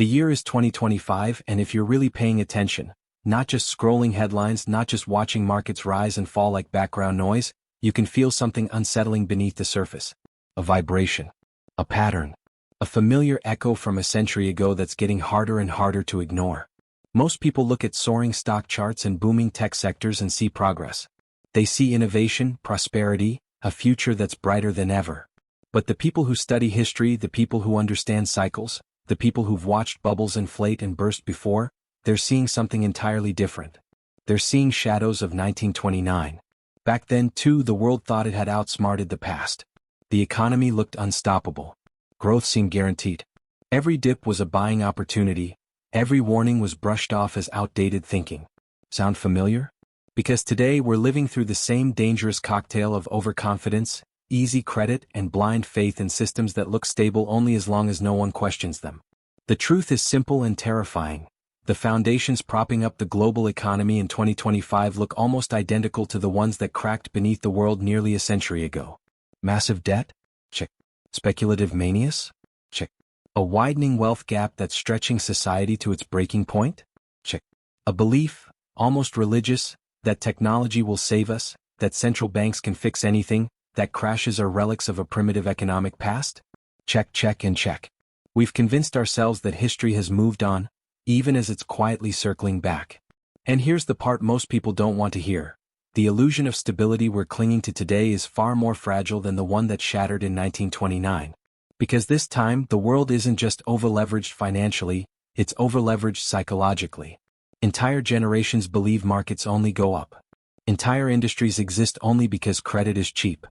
The year is 2025, and if you're really paying attention, not just scrolling headlines, not just watching markets rise and fall like background noise, you can feel something unsettling beneath the surface. A vibration. A pattern. A familiar echo from a century ago that's getting harder and harder to ignore. Most people look at soaring stock charts and booming tech sectors and see progress. They see innovation, prosperity, a future that's brighter than ever. But the people who study history, the people who understand cycles, the people who've watched bubbles inflate and burst before, they're seeing something entirely different. They're seeing shadows of 1929. Back then, too, the world thought it had outsmarted the past. The economy looked unstoppable. Growth seemed guaranteed. Every dip was a buying opportunity. Every warning was brushed off as outdated thinking. Sound familiar? Because today we're living through the same dangerous cocktail of overconfidence, easy credit, and blind faith in systems that look stable only as long as no one questions them. The truth is simple and terrifying. The foundations propping up the global economy in 2025 look almost identical to the ones that cracked beneath the world nearly a century ago. Massive debt? Check. Speculative manias? Check. A widening wealth gap that's stretching society to its breaking point? Check. A belief, almost religious, that technology will save us, that central banks can fix anything, that crashes are relics of a primitive economic past? Check, check, and check. We've convinced ourselves that history has moved on, even as it's quietly circling back. And here's the part most people don't want to hear. The illusion of stability we're clinging to today is far more fragile than the one that shattered in 1929. Because this time, the world isn't just overleveraged financially, it's overleveraged psychologically. Entire generations believe markets only go up. Entire industries exist only because credit is cheap.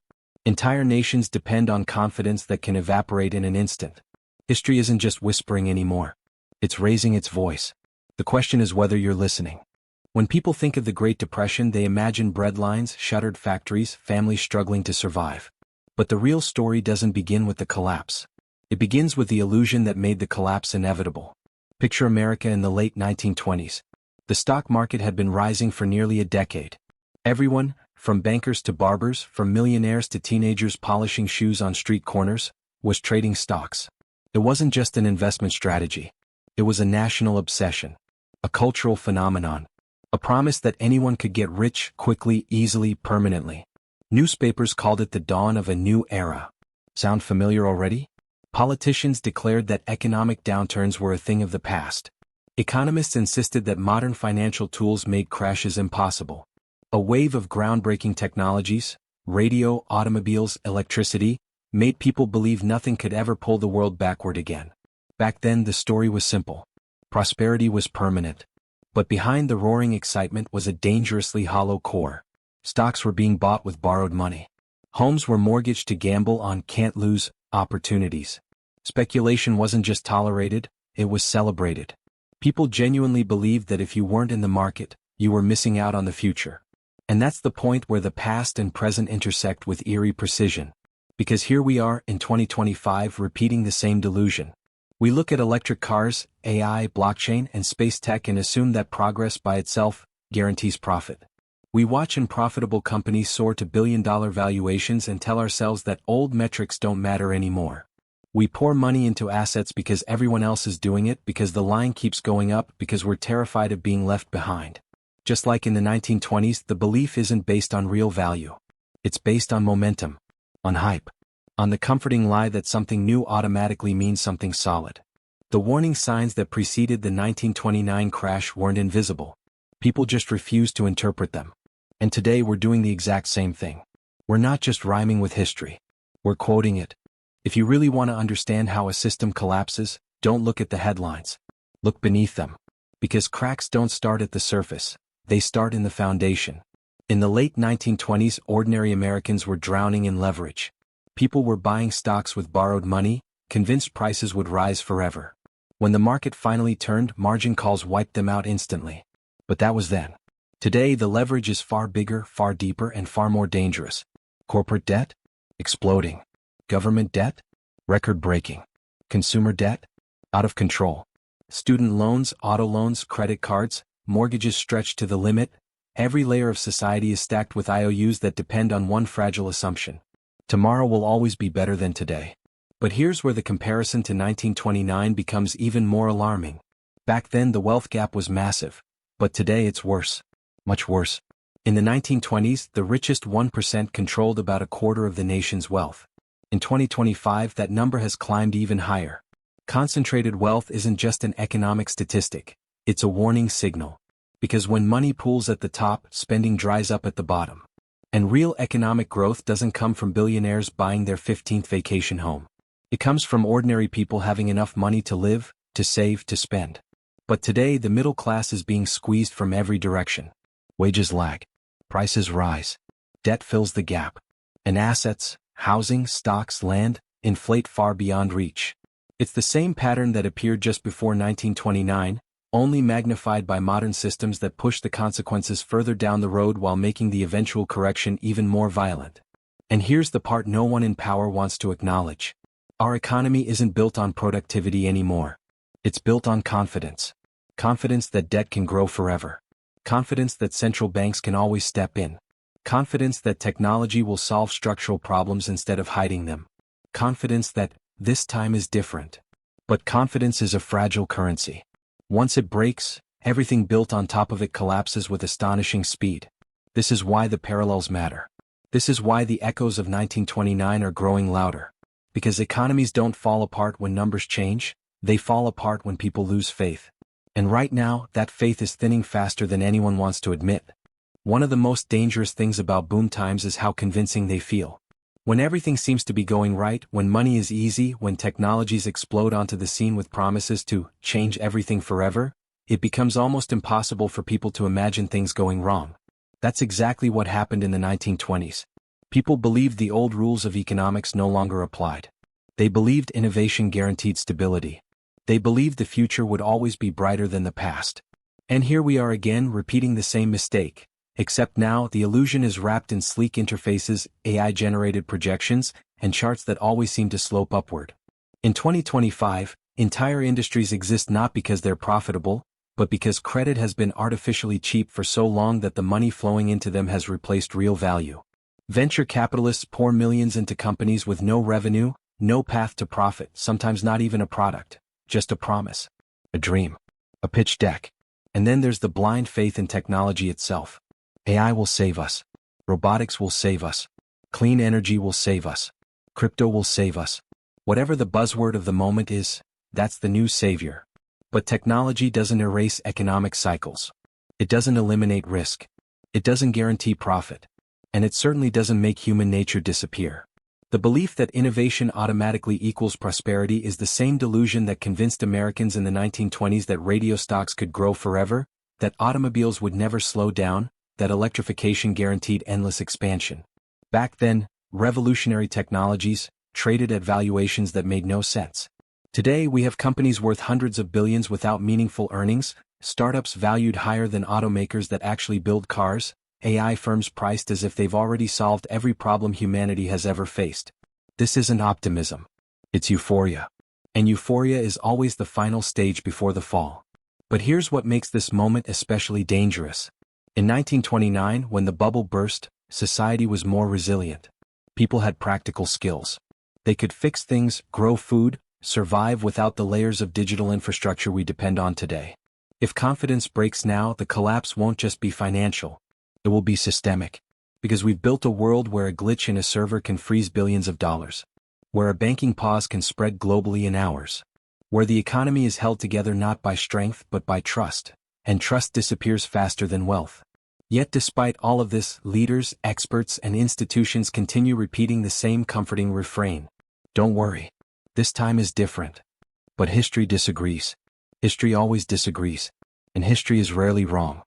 Entire nations depend on confidence that can evaporate in an instant. History isn't just whispering anymore. It's raising its voice. The question is whether you're listening. When people think of the Great Depression, they imagine breadlines, shuttered factories, families struggling to survive. But the real story doesn't begin with the collapse. It begins with the illusion that made the collapse inevitable. Picture America in the late 1920s. The stock market had been rising for nearly a decade. Everyone, from bankers to barbers, from millionaires to teenagers polishing shoes on street corners, was trading stocks. It wasn't just an investment strategy. It was a national obsession. A cultural phenomenon. A promise that anyone could get rich quickly, easily, permanently. Newspapers called it the dawn of a new era. Sound familiar already? Politicians declared that economic downturns were a thing of the past. Economists insisted that modern financial tools made crashes impossible. A wave of groundbreaking technologies, radio, automobiles, electricity, made people believe nothing could ever pull the world backward again. Back then the story was simple. Prosperity was permanent. But behind the roaring excitement was a dangerously hollow core. Stocks were being bought with borrowed money. Homes were mortgaged to gamble on can't-lose opportunities. Speculation wasn't just tolerated, it was celebrated. People genuinely believed that if you weren't in the market, you were missing out on the future. And that's the point where the past and present intersect with eerie precision. Because here we are in 2025 repeating the same delusion. We look at electric cars, AI, blockchain, and space tech and assume that progress by itself guarantees profit. We watch unprofitable companies soar to billion-dollar valuations and tell ourselves that old metrics don't matter anymore. We pour money into assets because everyone else is doing it, because the line keeps going up, because we're terrified of being left behind. Just like in the 1920s, the belief isn't based on real value. It's based on momentum, on hype, on the comforting lie that something new automatically means something solid. The warning signs that preceded the 1929 crash weren't invisible. People just refused to interpret them. And today we're doing the exact same thing. We're not just rhyming with history. We're quoting it. If you really want to understand how a system collapses, don't look at the headlines. Look beneath them. Because cracks don't start at the surface. They start in the foundation. In the late 1920s, ordinary Americans were drowning in leverage. People were buying stocks with borrowed money, convinced prices would rise forever. When the market finally turned, margin calls wiped them out instantly. But that was then. Today, the leverage is far bigger, far deeper, and far more dangerous. Corporate debt? Exploding. Government debt? Record-breaking. Consumer debt? Out of control. Student loans, auto loans, credit cards, mortgages stretched to the limit. Every layer of society is stacked with IOUs that depend on one fragile assumption. Tomorrow will always be better than today. But here's where the comparison to 1929 becomes even more alarming. Back then the wealth gap was massive, but today it's worse. Much worse. In the 1920s, the richest 1% controlled about a quarter of the nation's wealth. In 2025, that number has climbed even higher. Concentrated wealth isn't just an economic statistic, it's a warning signal. Because when money pools at the top, spending dries up at the bottom. And real economic growth doesn't come from billionaires buying their 15th vacation home. It comes from ordinary people having enough money to live, to save, to spend. But today the middle class is being squeezed from every direction. Wages lag. Prices rise. Debt fills the gap. And assets, housing, stocks, land, inflate far beyond reach. It's the same pattern that appeared just before 1929, only magnified by modern systems that push the consequences further down the road while making the eventual correction even more violent. And here's the part no one in power wants to acknowledge. Our economy isn't built on productivity anymore. It's built on confidence. Confidence that debt can grow forever. Confidence that central banks can always step in. Confidence that technology will solve structural problems instead of hiding them. Confidence that this time is different. But confidence is a fragile currency. Once it breaks, everything built on top of it collapses with astonishing speed. This is why the parallels matter. This is why the echoes of 1929 are growing louder. Because economies don't fall apart when numbers change, they fall apart when people lose faith. And right now, that faith is thinning faster than anyone wants to admit. One of the most dangerous things about boom times is how convincing they feel. When everything seems to be going right, when money is easy, when technologies explode onto the scene with promises to change everything forever, it becomes almost impossible for people to imagine things going wrong. That's exactly what happened in the 1920s. People believed the old rules of economics no longer applied. They believed innovation guaranteed stability. They believed the future would always be brighter than the past. And here we are again repeating the same mistake, except now the illusion is wrapped in sleek interfaces, AI-generated projections, and charts that always seem to slope upward. In 2025, entire industries exist not because they're profitable, but because credit has been artificially cheap for so long that the money flowing into them has replaced real value. Venture capitalists pour millions into companies with no revenue, no path to profit, sometimes not even a product, just a promise, a dream, a pitch deck. And then there's the blind faith in technology itself. AI will save us. Robotics will save us. Clean energy will save us. Crypto will save us. Whatever the buzzword of the moment is, that's the new savior. But technology doesn't erase economic cycles. It doesn't eliminate risk. It doesn't guarantee profit. And it certainly doesn't make human nature disappear. The belief that innovation automatically equals prosperity is the same delusion that convinced Americans in the 1920s that radio stocks could grow forever, that automobiles would never slow down, that electrification guaranteed endless expansion. Back then, revolutionary technologies traded at valuations that made no sense. Today we have companies worth hundreds of billions without meaningful earnings, startups valued higher than automakers that actually build cars, AI firms priced as if they've already solved every problem humanity has ever faced. This isn't optimism. It's euphoria. And euphoria is always the final stage before the fall. But here's what makes this moment especially dangerous. In 1929, when the bubble burst, society was more resilient. People had practical skills. They could fix things, grow food, survive without the layers of digital infrastructure we depend on today. If confidence breaks now, the collapse won't just be financial. It will be systemic. Because we've built a world where a glitch in a server can freeze billions of dollars. Where a banking pause can spread globally in hours. Where the economy is held together not by strength but by trust. And trust disappears faster than wealth. Yet despite all of this, leaders, experts, and institutions continue repeating the same comforting refrain. Don't worry. This time is different. But history disagrees. History always disagrees. And history is rarely wrong.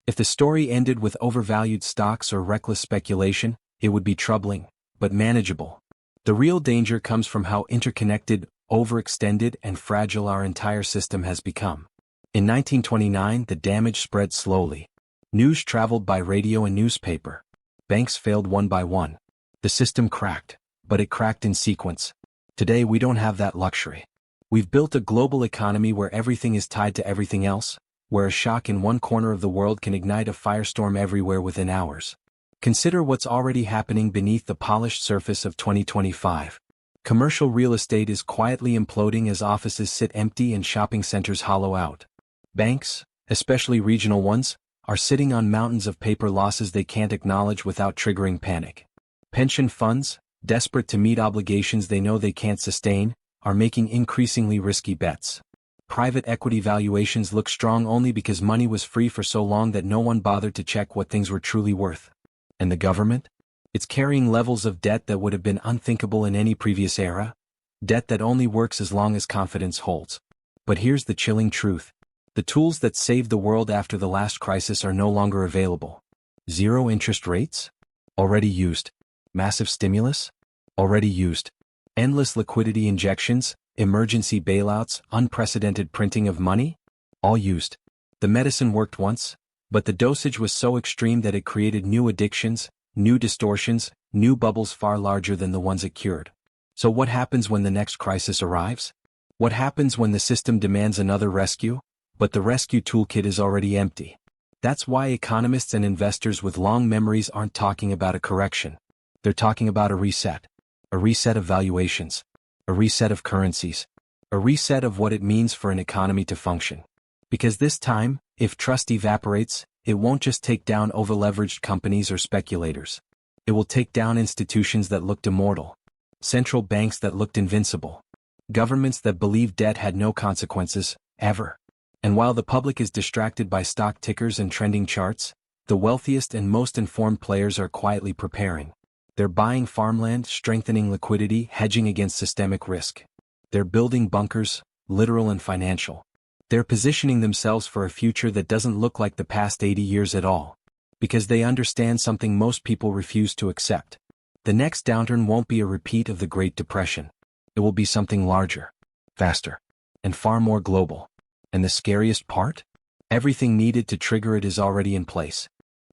If the story ended with overvalued stocks or reckless speculation, it would be troubling, but manageable. The real danger comes from how interconnected, overextended, and fragile our entire system has become. In 1929, the damage spread slowly. News traveled by radio and newspaper. Banks failed one by one. The system cracked, but it cracked in sequence. Today we don't have that luxury. We've built a global economy where everything is tied to everything else, where a shock in one corner of the world can ignite a firestorm everywhere within hours. Consider what's already happening beneath the polished surface of 2025. Commercial real estate is quietly imploding as offices sit empty and shopping centers hollow out. Banks, especially regional ones, are sitting on mountains of paper losses they can't acknowledge without triggering panic. Pension funds, desperate to meet obligations they know they can't sustain, are making increasingly risky bets. Private equity valuations look strong only because money was free for so long that no one bothered to check what things were truly worth. And the government? It's carrying levels of debt that would have been unthinkable in any previous era. Debt that only works as long as confidence holds. But here's the chilling truth. The tools that saved the world after the last crisis are no longer available. Zero interest rates? Already used. Massive stimulus? Already used. Endless liquidity injections, emergency bailouts, unprecedented printing of money? All used. The medicine worked once, but the dosage was so extreme that it created new addictions, new distortions, new bubbles far larger than the ones it cured. So what happens when the next crisis arrives? What happens when the system demands another rescue, but the rescue toolkit is already empty? That's why economists and investors with long memories aren't talking about a correction. They're talking about a reset. A reset of valuations. A reset of currencies. A reset of what it means for an economy to function. Because this time, if trust evaporates, it won't just take down overleveraged companies or speculators. It will take down institutions that looked immortal. Central banks that looked invincible. Governments that believed debt had no consequences, ever. And while the public is distracted by stock tickers and trending charts, the wealthiest and most informed players are quietly preparing. They're buying farmland, strengthening liquidity, hedging against systemic risk. They're building bunkers, literal and financial. They're positioning themselves for a future that doesn't look like the past 80 years at all. Because they understand something most people refuse to accept. The next downturn won't be a repeat of the Great Depression. It will be something larger, faster, and far more global. And the scariest part? Everything needed to trigger it is already in place.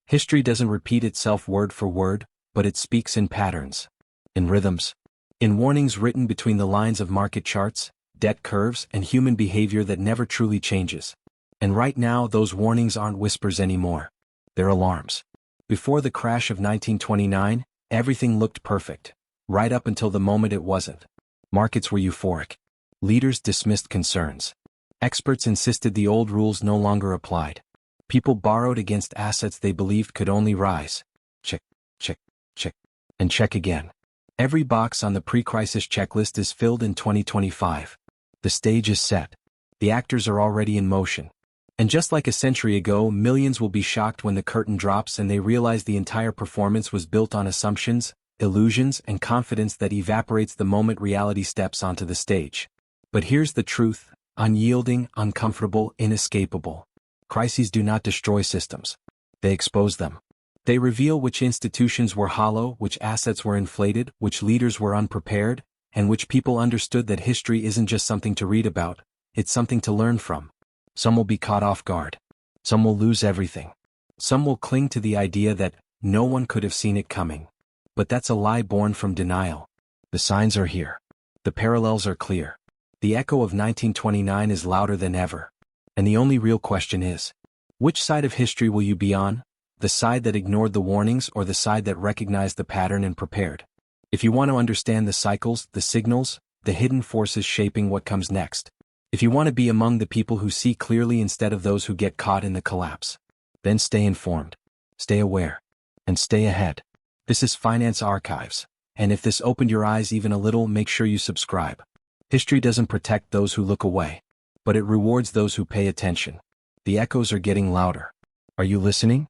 History doesn't repeat itself word for word, but it speaks in patterns, in rhythms, in warnings written between the lines of market charts, debt curves, and human behavior that never truly changes. And right now, those warnings aren't whispers anymore. They're alarms. Before the crash of 1929, everything looked perfect, right up until the moment it wasn't. Markets were euphoric. Leaders dismissed concerns. Experts insisted the old rules no longer applied. People borrowed against assets they believed could only rise. Check, check, check, and check again. Every box on the pre-crisis checklist is filled in 2025. The stage is set. The actors are already in motion. And just like a century ago, millions will be shocked when the curtain drops and they realize the entire performance was built on assumptions, illusions, and confidence that evaporates the moment reality steps onto the stage. But here's the truth, unyielding, uncomfortable, inescapable. Crises do not destroy systems. They expose them. They reveal which institutions were hollow, which assets were inflated, which leaders were unprepared, and which people understood that history isn't just something to read about, it's something to learn from. Some will be caught off guard. Some will lose everything. Some will cling to the idea that no one could have seen it coming. But that's a lie born from denial. The signs are here. The parallels are clear. The echo of 1929 is louder than ever. And the only real question is, which side of history will you be on? The side that ignored the warnings or the side that recognized the pattern and prepared? If you want to understand the cycles, the signals, the hidden forces shaping what comes next, if you want to be among the people who see clearly instead of those who get caught in the collapse, then stay informed, stay aware, and stay ahead. This is Finance Archives, and if this opened your eyes even a little, make sure you subscribe. History doesn't protect those who look away, but it rewards those who pay attention. The echoes are getting louder. Are you listening?